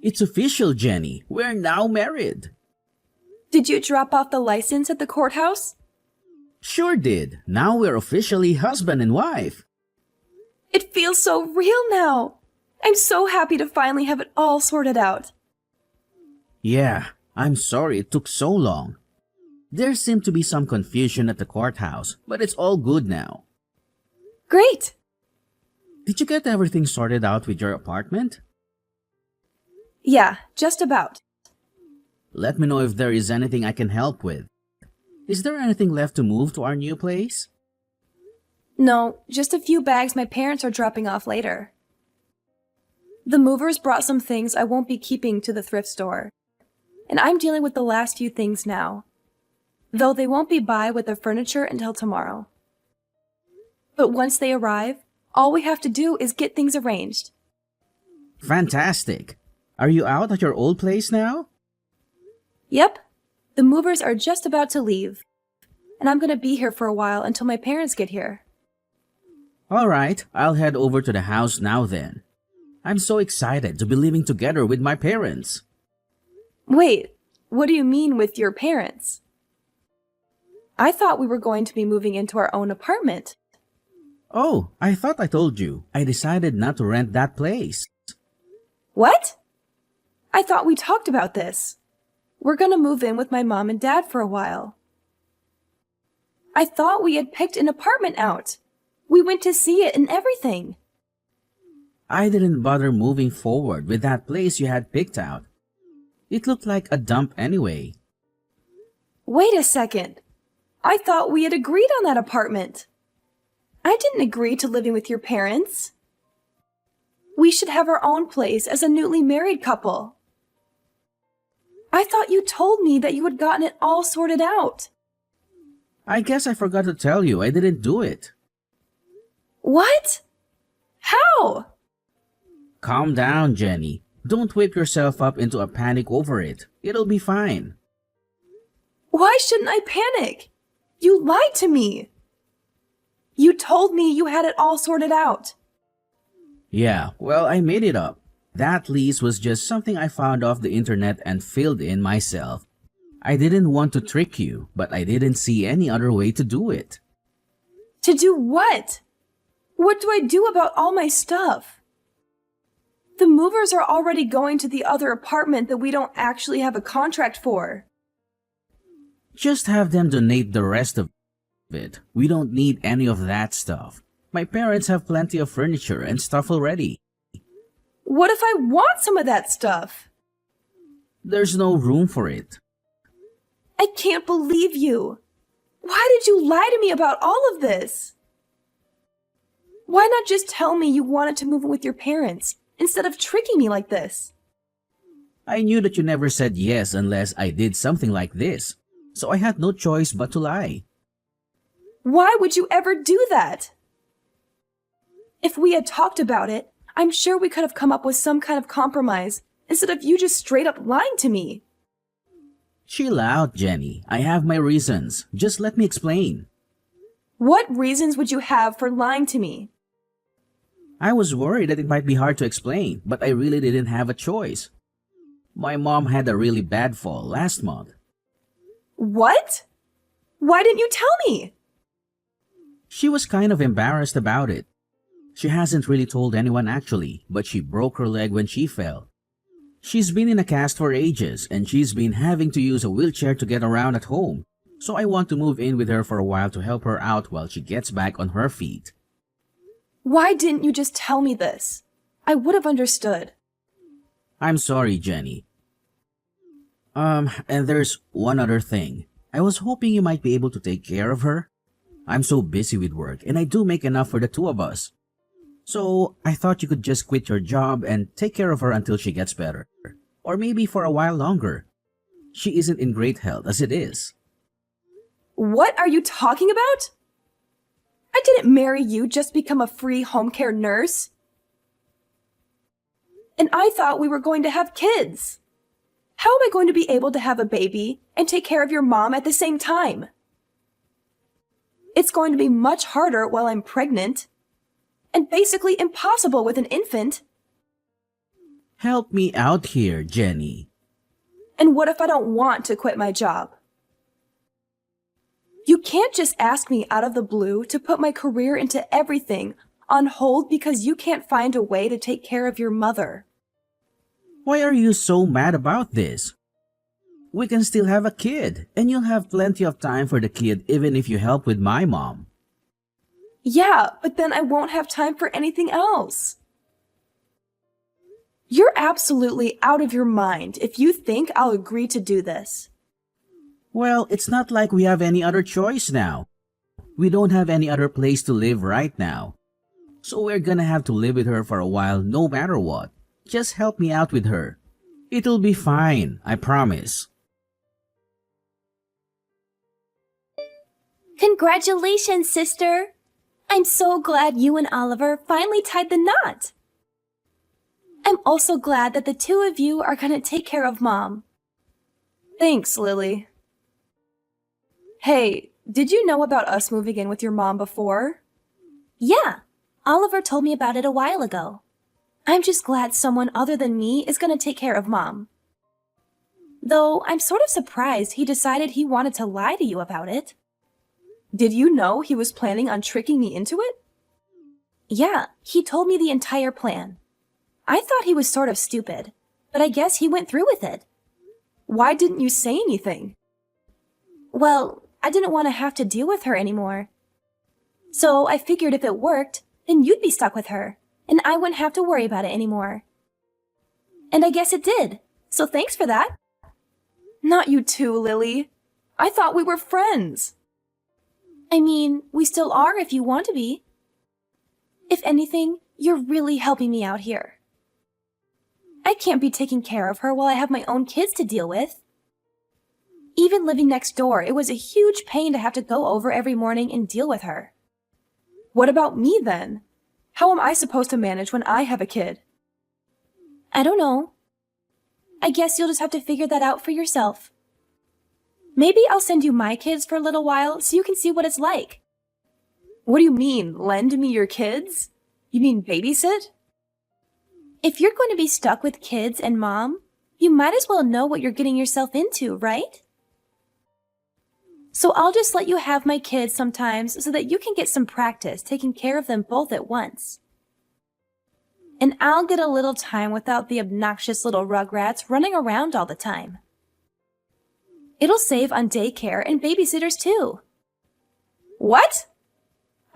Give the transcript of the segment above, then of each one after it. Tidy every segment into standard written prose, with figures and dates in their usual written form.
It's official, Jenny. We're now married. Did you drop off the license at the courthouse? Sure did. Now we're officially husband and wife. It feels so real now. I'm so happy to finally have it all sorted out. Yeah, I'm sorry it took so long. There seemed to be some confusion at the courthouse, but it's all good now. Great! Did you get everything sorted out with your apartment? Yeah, just about. Let me know if there is anything I can help with. Is there anything left to move to our new place? No, just a few bags my parents are dropping off later. The movers brought some things I won't be keeping to the thrift store, and I'm dealing with the last few things now, though they won't be by with the furniture until tomorrow. But once they arrive, all we have to do is get things arranged. Fantastic! Are you out at your old place now? Yep, the movers are just about to leave, and I'm gonna be here for a while until my parents get here. Alright, I'll head over to the house now then. I'm so excited to be living together with my parents. Wait, what do you mean with your parents? I thought we were going to be moving into our own apartment. Oh, I thought I told you. I decided not to rent that place. What? I thought we talked about this. We're gonna move in with my mom and dad for a while. I thought we had picked an apartment out. We went to see it and everything. I didn't bother moving forward with that place you had picked out. It looked like a dump anyway. Wait a second. I thought we had agreed on that apartment. I didn't agree to living with your parents. We should have our own place as a newly married couple. I thought you told me that you had gotten it all sorted out. I guess I forgot to tell you I didn't do it. What? How? Calm down, Jenny. Don't whip yourself up into a panic over it. It'll be fine. Why shouldn't I panic? You lied to me. You told me you had it all sorted out. Yeah, well, I made it up. That lease was just something I found off the internet and filled in myself. I didn't want to trick you, but I didn't see any other way to do it. To do what? What do I do about all my stuff? The movers are already going to the other apartment that we don't actually have a contract for. Just have them donate the rest of it. We don't need any of that stuff. My parents have plenty of furniture and stuff already. What if I want some of that stuff? There's no room for it. I can't believe you. Why did you lie to me about all of this? Why not just tell me you wanted to move in with your parents instead of tricking me like this? I knew that you never said yes unless I did something like this, so I had no choice but to lie. Why would you ever do that? If we had talked about it, I'm sure we could have come up with some kind of compromise instead of you just straight up lying to me. Chill out, Jenny. I have my reasons. Just let me explain. What reasons would you have for lying to me? I was worried that it might be hard to explain, but I really didn't have a choice. My mom had a really bad fall last month. What? Why didn't you tell me? She was kind of embarrassed about it. She hasn't really told anyone actually, but she broke her leg when she fell. She's been in a cast for ages, and she's been having to use a wheelchair to get around at home. So I want to move in with her for a while to help her out while she gets back on her feet. Why didn't you just tell me this? I would have understood. I'm sorry, Jenny. And there's one other thing. I was hoping you might be able to take care of her. I'm so busy with work, and I do make enough for the two of us. So I thought you could just quit your job and take care of her until she gets better. Or maybe for a while longer. She isn't in great health as it is. What are you talking about? I didn't marry you just to become a free home care nurse. And I thought we were going to have kids. How am I going to be able to have a baby and take care of your mom at the same time? It's going to be much harder while I'm pregnant, and basically impossible with an infant. Help me out here, Jenny. And what if I don't want to quit my job? You can't just ask me out of the blue to put my career into everything on hold because you can't find a way to take care of your mother. Why are you so mad about this? We can still have a kid, and you'll have plenty of time for the kid even if you help with my mom. Yeah, but then I won't have time for anything else. You're absolutely out of your mind if you think I'll agree to do this. Well, it's not like we have any other choice now. We don't have any other place to live right now. So we're gonna have to live with her for a while no matter what. Just help me out with her. It'll be fine, I promise. Congratulations, sister! I'm so glad you and Oliver finally tied the knot. I'm also glad that the two of you are gonna take care of Mom. Thanks, Lily. Hey, did you know about us moving in with your mom before? Yeah, Oliver told me about it a while ago. I'm just glad someone other than me is gonna take care of Mom. Though I'm sort of surprised he decided he wanted to lie to you about it. Did you know he was planning on tricking me into it? Yeah, he told me the entire plan. I thought he was sort of stupid, but I guess he went through with it. Why didn't you say anything? Well, I didn't want to have to deal with her anymore. So I figured if it worked, then you'd be stuck with her, and I wouldn't have to worry about it anymore. And I guess it did, so thanks for that. Not you too, Lily. I thought we were friends. I mean, we still are if you want to be. If anything, you're really helping me out here. I can't be taking care of her while I have my own kids to deal with. Even living next door, it was a huge pain to have to go over every morning and deal with her. What about me then? How am I supposed to manage when I have a kid? I don't know. I guess you'll just have to figure that out for yourself. Maybe I'll send you my kids for a little while so you can see what it's like. What do you mean, lend me your kids? You mean babysit? If you're going to be stuck with kids and Mom, you might as well know what you're getting yourself into, right? So I'll just let you have my kids sometimes so that you can get some practice taking care of them both at once. And I'll get a little time without the obnoxious little rugrats running around all the time. It'll save on daycare and babysitters too. What?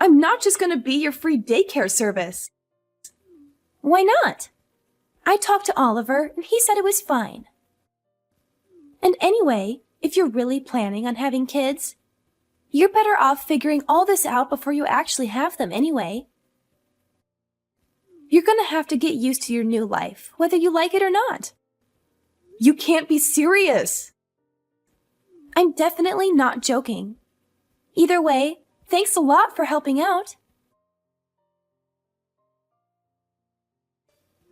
I'm not just going to be your free daycare service. Why not? I talked to Oliver and he said it was fine. And anyway, if you're really planning on having kids, you're better off figuring all this out before you actually have them anyway. You're going to have to get used to your new life, whether you like it or not. You can't be serious. I'm definitely not joking. Either way, thanks a lot for helping out.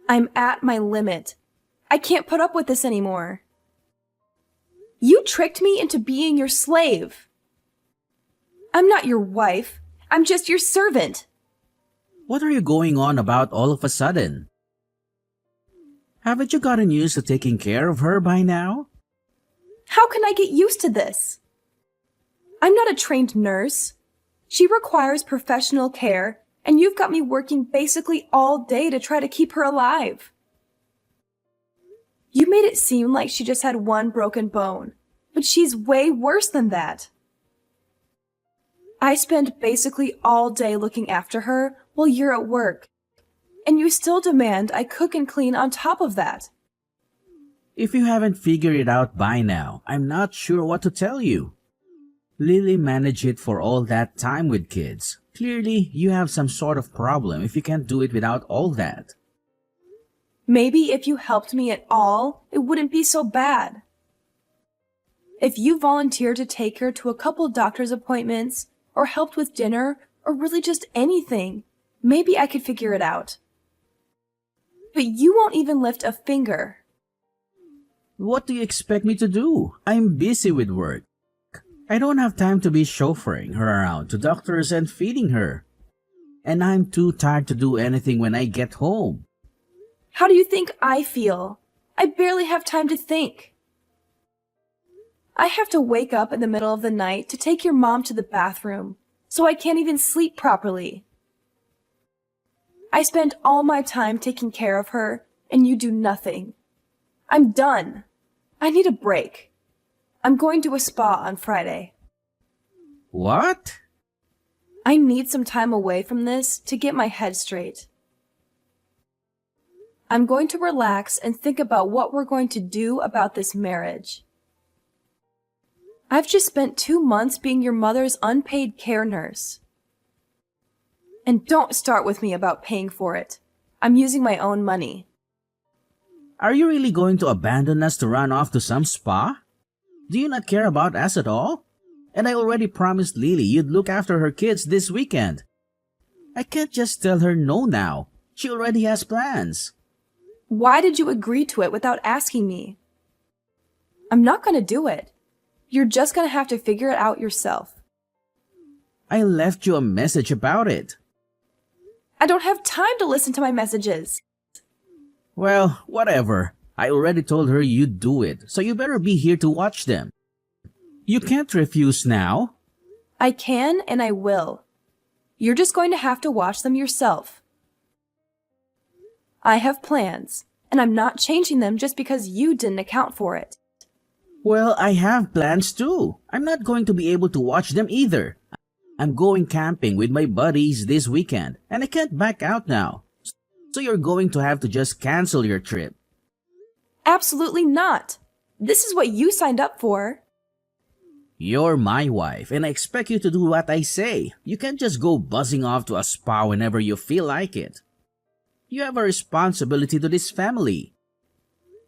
I'm at my limit. I can't put up with this anymore. You tricked me into being your slave. I'm not your wife. I'm just your servant. What are you going on about all of a sudden? Haven't you gotten used to taking care of her by now? How can I get used to this? I'm not a trained nurse. She requires professional care, and you've got me working basically all day to try to keep her alive. You made it seem like she just had one broken bone, but she's way worse than that. I spend basically all day looking after her while you're at work, and you still demand I cook and clean on top of that. If you haven't figured it out by now, I'm not sure what to tell you. Lily managed it for all that time with kids. Clearly, you have some sort of problem if you can't do it without all that. Maybe if you helped me at all, it wouldn't be so bad. If you volunteered to take her to a couple doctor's appointments, or helped with dinner, or really just anything, maybe I could figure it out. But you won't even lift a finger. What do you expect me to do? I'm busy with work. I don't have time to be chauffeuring her around to doctors and feeding her. And I'm too tired to do anything when I get home. How do you think I feel? I barely have time to think. I have to wake up in the middle of the night to take your mom to the bathroom, so I can't even sleep properly. I spend all my time taking care of her, and you do nothing. I'm done. I need a break. I'm going to a spa on Friday. What? I need some time away from this to get my head straight. I'm going to relax and think about what we're going to do about this marriage. I've just spent 2 months being your mother's unpaid care nurse. And don't start with me about paying for it. I'm using my own money. Are you really going to abandon us to run off to some spa? Do you not care about us at all? And I already promised Lily you'd look after her kids this weekend. I can't just tell her no now. She already has plans. Why did you agree to it without asking me? I'm not going to do it. You're just going to have to figure it out yourself. I left you a message about it. I don't have time to listen to my messages. Well, whatever. I already told her you'd do it, so you better be here to watch them. You can't refuse now. I can and I will. You're just going to have to watch them yourself. I have plans, and I'm not changing them just because you didn't account for it. Well, I have plans too. I'm not going to be able to watch them either. I'm going camping with my buddies this weekend, and I can't back out now. So you're going to have to just cancel your trip. Absolutely not. This is what you signed up for. You're my wife, and I expect you to do what I say. You can't just go buzzing off to a spa whenever you feel like it. You have a responsibility to this family.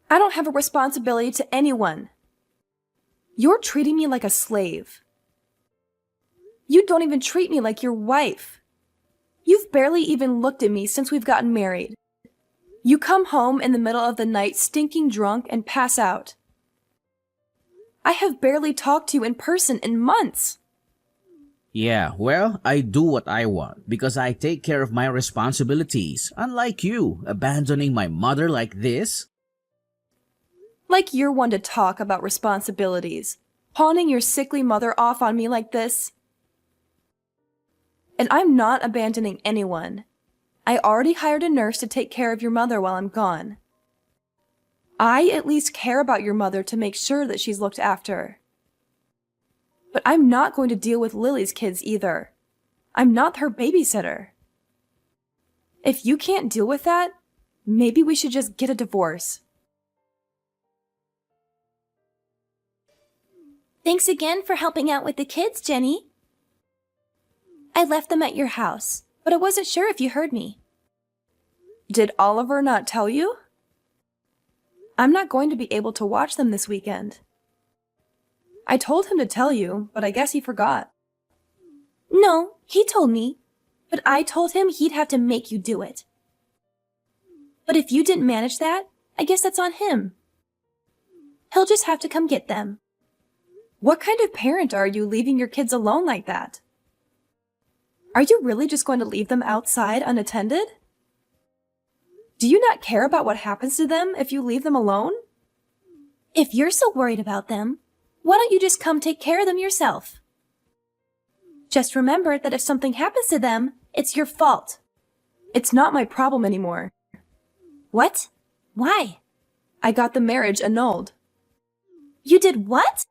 I don't have a responsibility to anyone. You're treating me like a slave. You don't even treat me like your wife. You've barely even looked at me since we've gotten married. You come home in the middle of the night stinking drunk and pass out. I have barely talked to you in person in months. Yeah, well, I do what I want because I take care of my responsibilities, unlike you, abandoning my mother like this. Like you're one to talk about responsibilities, pawning your sickly mother off on me like this. And I'm not abandoning anyone. I already hired a nurse to take care of your mother while I'm gone. I at least care about your mother to make sure that she's looked after. But I'm not going to deal with Lily's kids either. I'm not her babysitter. If you can't deal with that, maybe we should just get a divorce. Thanks again for helping out with the kids, Jenny. I left them at your house, but I wasn't sure if you heard me. Did Oliver not tell you? I'm not going to be able to watch them this weekend. I told him to tell you, but I guess he forgot. No, he told me, but I told him he'd have to make you do it. But if you didn't manage that, I guess that's on him. He'll just have to come get them. What kind of parent are you leaving your kids alone like that? Are you really just going to leave them outside unattended? Do you not care about what happens to them if you leave them alone? If you're so worried about them, why don't you just come take care of them yourself? Just remember that if something happens to them, it's your fault. It's not my problem anymore. What? Why? I got the marriage annulled. You did what?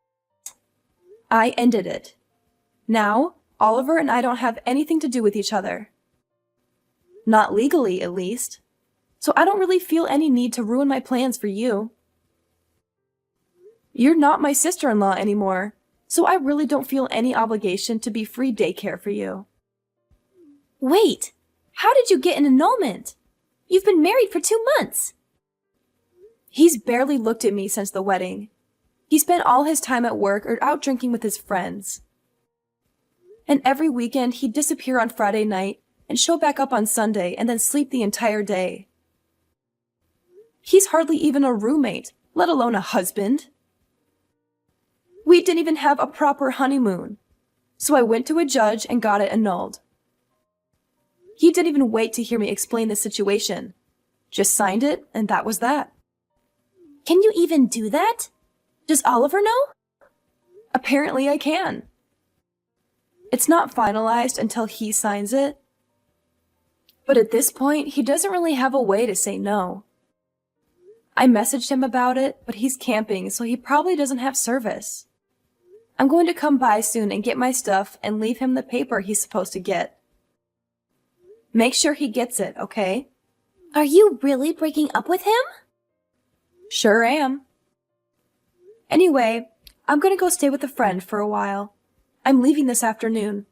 I ended it. Now, Oliver and I don't have anything to do with each other. Not legally, at least. So I don't really feel any need to ruin my plans for you. You're not my sister-in-law anymore, so I really don't feel any obligation to be free daycare for you. Wait, how did you get an annulment? You've been married for 2 months. He's barely looked at me since the wedding. He spent all his time at work or out drinking with his friends. And every weekend he'd disappear on Friday night and show back up on Sunday and then sleep the entire day. He's hardly even a roommate, let alone a husband. We didn't even have a proper honeymoon, so I went to a judge and got it annulled. He didn't even wait to hear me explain the situation. Just signed it, and that was that. Can you even do that? Does Oliver know? Apparently I can. It's not finalized until he signs it. But at this point, he doesn't really have a way to say no. I messaged him about it, but he's camping, so he probably doesn't have service. I'm going to come by soon and get my stuff and leave him the paper he's supposed to get. Make sure he gets it, okay? Are you really breaking up with him? Sure am. Anyway, I'm gonna go stay with a friend for a while. I'm leaving this afternoon.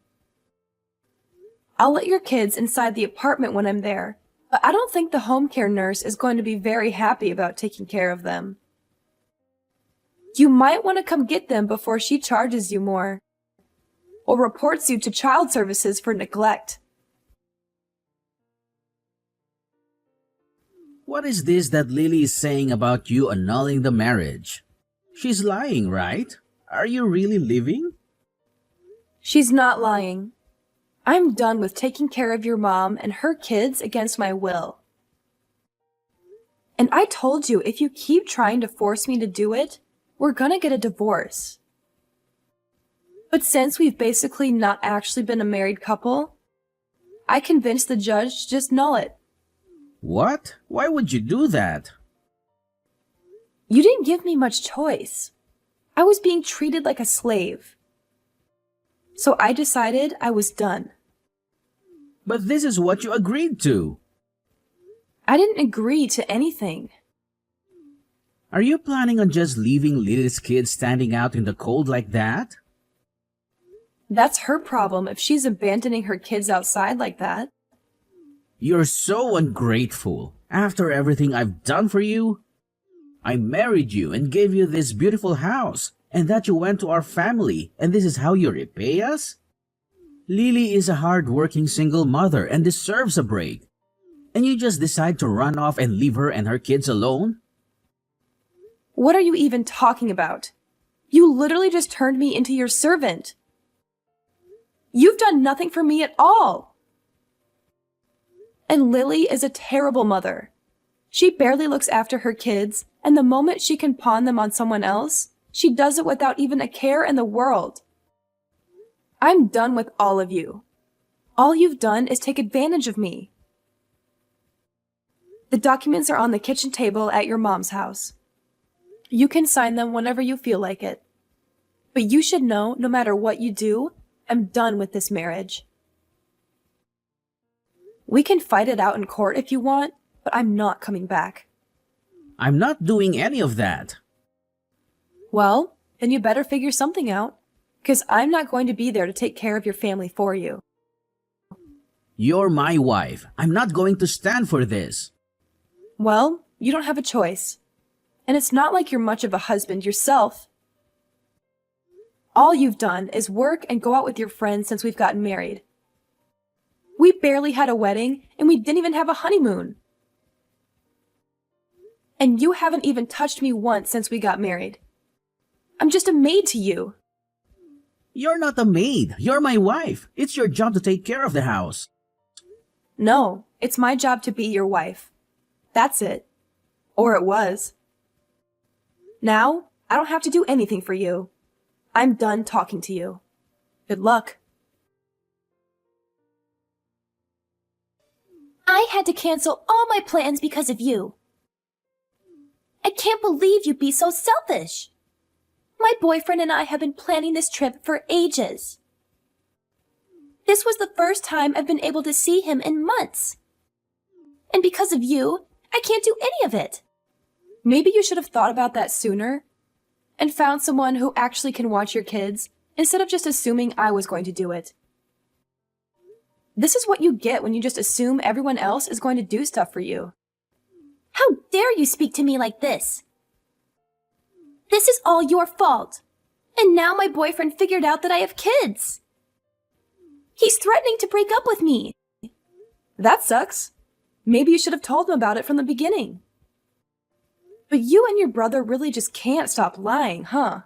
I'll let your kids inside the apartment when I'm there, but I don't think the home care nurse is going to be very happy about taking care of them. You might want to come get them before she charges you more, or reports you to child services for neglect. What is this that Lily is saying about you annulling the marriage? She's lying, right? Are you really leaving? She's not lying. I'm done with taking care of your mom and her kids against my will. And I told you, if you keep trying to force me to do it, we're gonna get a divorce. But since we've basically not actually been a married couple, I convinced the judge to just null it. What? Why would you do that? You didn't give me much choice. I was being treated like a slave. So I decided I was done. But this is what you agreed to. I didn't agree to anything. Are you planning on just leaving Lily's kids standing out in the cold like that? That's her problem if she's abandoning her kids outside like that. You're so ungrateful. After everything I've done for you, I married you and gave you this beautiful house, and that you went to our family, and this is how you repay us? Lily is a hard-working single mother and deserves a break. And you just decide to run off and leave her and her kids alone? What are you even talking about? You literally just turned me into your servant. You've done nothing for me at all. And Lily is a terrible mother. She barely looks after her kids, and the moment she can pawn them on someone else, she does it without even a care in the world. I'm done with all of you. All you've done is take advantage of me. The documents are on the kitchen table at your mom's house. You can sign them whenever you feel like it. But you should know, no matter what you do, I'm done with this marriage. We can fight it out in court if you want, but I'm not coming back. I'm not doing any of that. Well, then you better figure something out, because I'm not going to be there to take care of your family for you. You're my wife. I'm not going to stand for this. Well, you don't have a choice. And it's not like you're much of a husband yourself. All you've done is work and go out with your friends since we've gotten married. We barely had a wedding, and we didn't even have a honeymoon. And you haven't even touched me once since we got married. I'm just a maid to you. You're not a maid. You're my wife. It's your job to take care of the house. No, it's my job to be your wife. That's it. Or it was. Now, I don't have to do anything for you. I'm done talking to you. Good luck. I had to cancel all my plans because of you. I can't believe you'd be so selfish. My boyfriend and I have been planning this trip for ages. This was the first time I've been able to see him in months. And because of you, I can't do any of it. Maybe you should have thought about that sooner and found someone who actually can watch your kids instead of just assuming I was going to do it. This is what you get when you just assume everyone else is going to do stuff for you. How dare you speak to me like this? This is all your fault. And now my boyfriend figured out that I have kids. He's threatening to break up with me. That sucks. Maybe you should have told him about it from the beginning. But you and your brother really just can't stop lying, huh?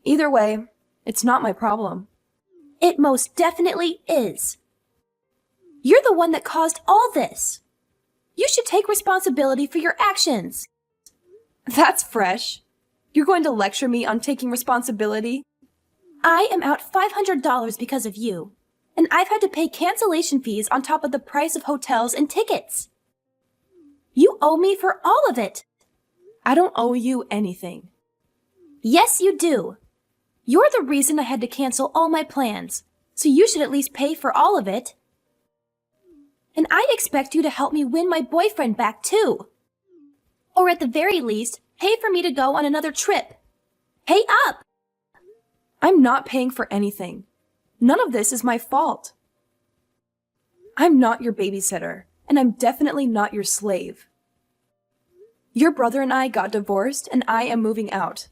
Either way, it's not my problem. It most definitely is. You're the one that caused all this. You should take responsibility for your actions. That's fresh. You're going to lecture me on taking responsibility? I am out $500 because of you, and I've had to pay cancellation fees on top of the price of hotels and tickets. You owe me for all of it. I don't owe you anything. Yes, you do. You're the reason I had to cancel all my plans, so you should at least pay for all of it. And I'd expect you to help me win my boyfriend back too. Or at the very least, pay for me to go on another trip. Pay up! I'm not paying for anything. None of this is my fault. I'm not your babysitter, and I'm definitely not your slave. Your brother and I got divorced, and I am moving out.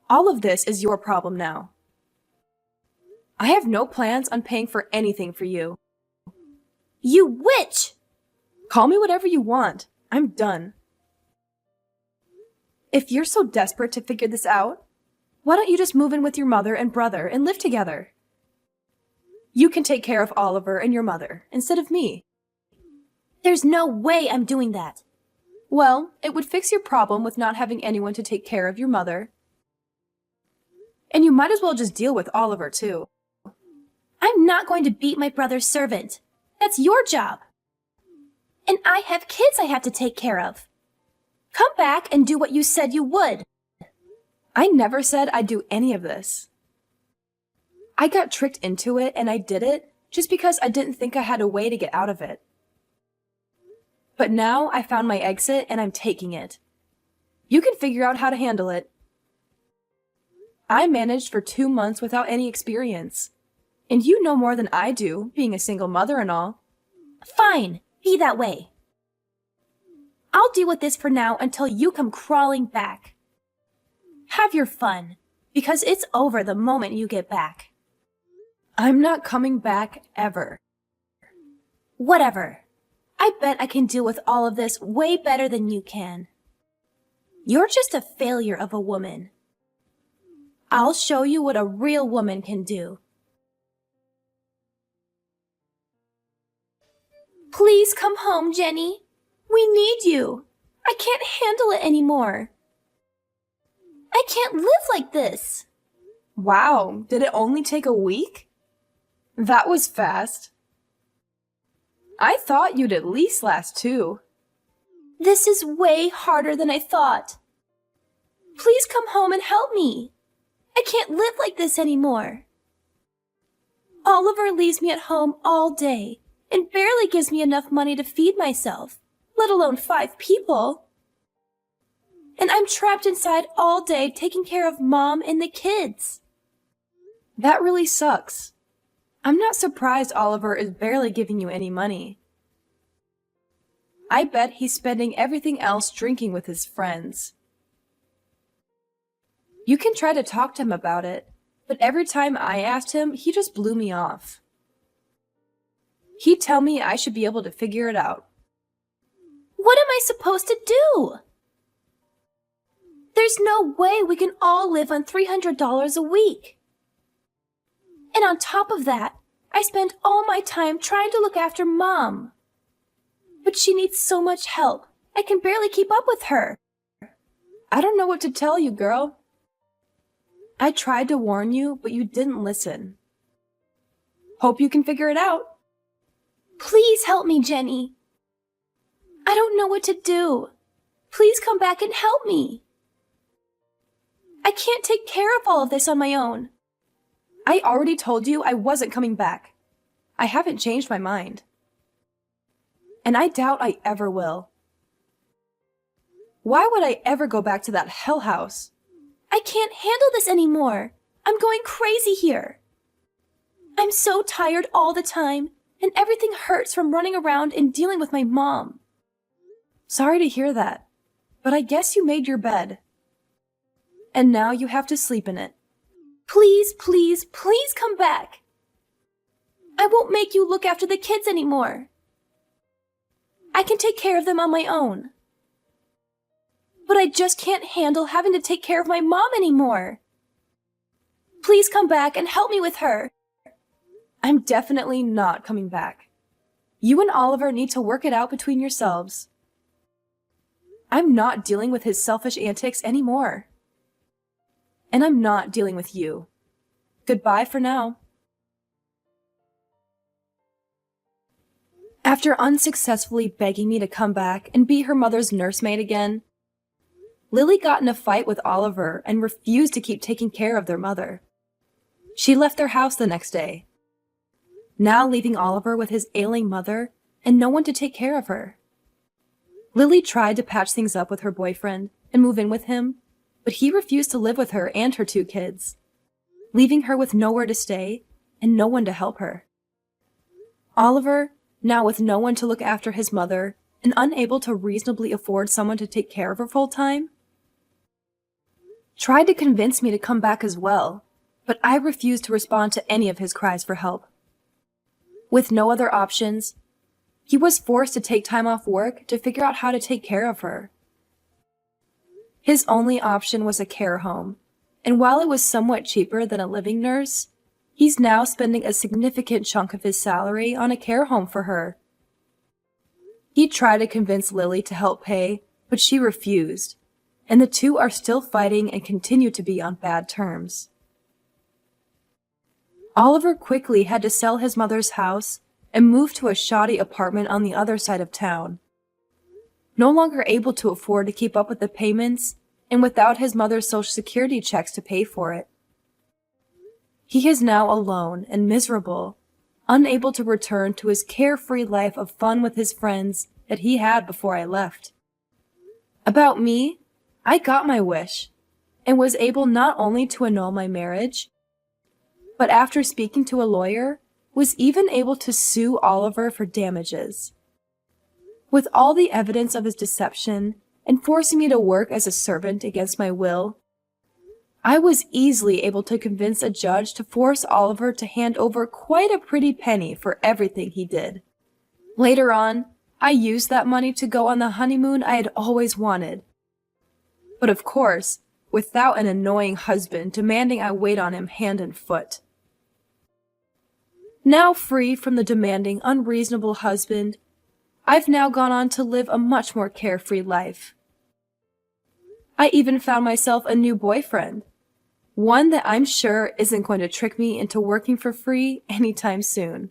All of this is your problem now. I have no plans on paying for anything for you. You witch! Call me whatever you want. I'm done. If you're so desperate to figure this out, why don't you just move in with your mother and brother and live together? You can take care of Oliver and your mother instead of me. There's no way I'm doing that. Well, it would fix your problem with not having anyone to take care of your mother. And you might as well just deal with Oliver too. I'm not going to beat my brother's servant. That's your job. And I have kids I have to take care of. Come back and do what you said you would. I never said I'd do any of this. I got tricked into it and I did it just because I didn't think I had a way to get out of it. But now I found my exit and I'm taking it. You can figure out how to handle it. I managed for 2 months without any experience. And you know more than I do, being a single mother and all. Fine, be that way. I'll deal with this for now until you come crawling back. Have your fun, because it's over the moment you get back. I'm not coming back ever. Whatever. I bet I can deal with all of this way better than you can. You're just a failure of a woman. I'll show you what a real woman can do. Please come home, Jenny. We need you. I can't handle it anymore. I can't live like this. Wow, did it only take a week? That was fast. I thought you'd at least last 2. This is way harder than I thought. Please come home and help me. I can't live like this anymore. Oliver leaves me at home all day and barely gives me enough money to feed myself, let alone 5 people. And I'm trapped inside all day taking care of Mom and the kids. That really sucks. I'm not surprised Oliver is barely giving you any money. I bet he's spending everything else drinking with his friends. You can try to talk to him about it, but every time I asked him, he just blew me off. He'd tell me I should be able to figure it out. What am I supposed to do? There's no way we can all live on $300 a week. And on top of that, I spend all my time trying to look after Mom. But she needs so much help, I can barely keep up with her. I don't know what to tell you, girl. I tried to warn you, but you didn't listen. Hope you can figure it out. Please help me, Jenny. I don't know what to do. Please come back and help me. I can't take care of all of this on my own. I already told you I wasn't coming back. I haven't changed my mind. And I doubt I ever will. Why would I ever go back to that hell house? I can't handle this anymore. I'm going crazy here. I'm so tired all the time, and everything hurts from running around and dealing with my mom. Sorry to hear that, but I guess you made your bed. And now you have to sleep in it. Please, please, please come back. I won't make you look after the kids anymore. I can take care of them on my own. But I just can't handle having to take care of my mom anymore. Please come back and help me with her. I'm definitely not coming back. You and Oliver need to work it out between yourselves. I'm not dealing with his selfish antics anymore. And I'm not dealing with you. Goodbye for now. After unsuccessfully begging me to come back and be her mother's nursemaid again, Lily got in a fight with Oliver and refused to keep taking care of their mother. She left their house the next day, now leaving Oliver with his ailing mother and no one to take care of her. Lily tried to patch things up with her boyfriend and move in with him, but he refused to live with her and her 2 kids, leaving her with nowhere to stay and no one to help her. Oliver, now with no one to look after his mother and unable to reasonably afford someone to take care of her full time, tried to convince me to come back as well, but I refused to respond to any of his cries for help. With no other options, he was forced to take time off work to figure out how to take care of her. His only option was a care home, and while it was somewhat cheaper than a living nurse, he's now spending a significant chunk of his salary on a care home for her. He tried to convince Lily to help pay, but she refused, and the two are still fighting and continue to be on bad terms. Oliver quickly had to sell his mother's house and move to a shoddy apartment on the other side of town. No longer able to afford to keep up with the payments, and without his mother's Social Security checks to pay for it. He is now alone and miserable, unable to return to his carefree life of fun with his friends that he had before I left. About me, I got my wish, and was able not only to annul my marriage, but after speaking to a lawyer, was even able to sue Oliver for damages. With all the evidence of his deception and forcing me to work as a servant against my will, I was easily able to convince a judge to force Oliver to hand over quite a pretty penny for everything he did. Later on, I used that money to go on the honeymoon I had always wanted. But of course, without an annoying husband demanding I wait on him hand and foot. Now free from the demanding, unreasonable husband, I've now gone on to live a much more carefree life. I even found myself a new boyfriend, one that I'm sure isn't going to trick me into working for free anytime soon.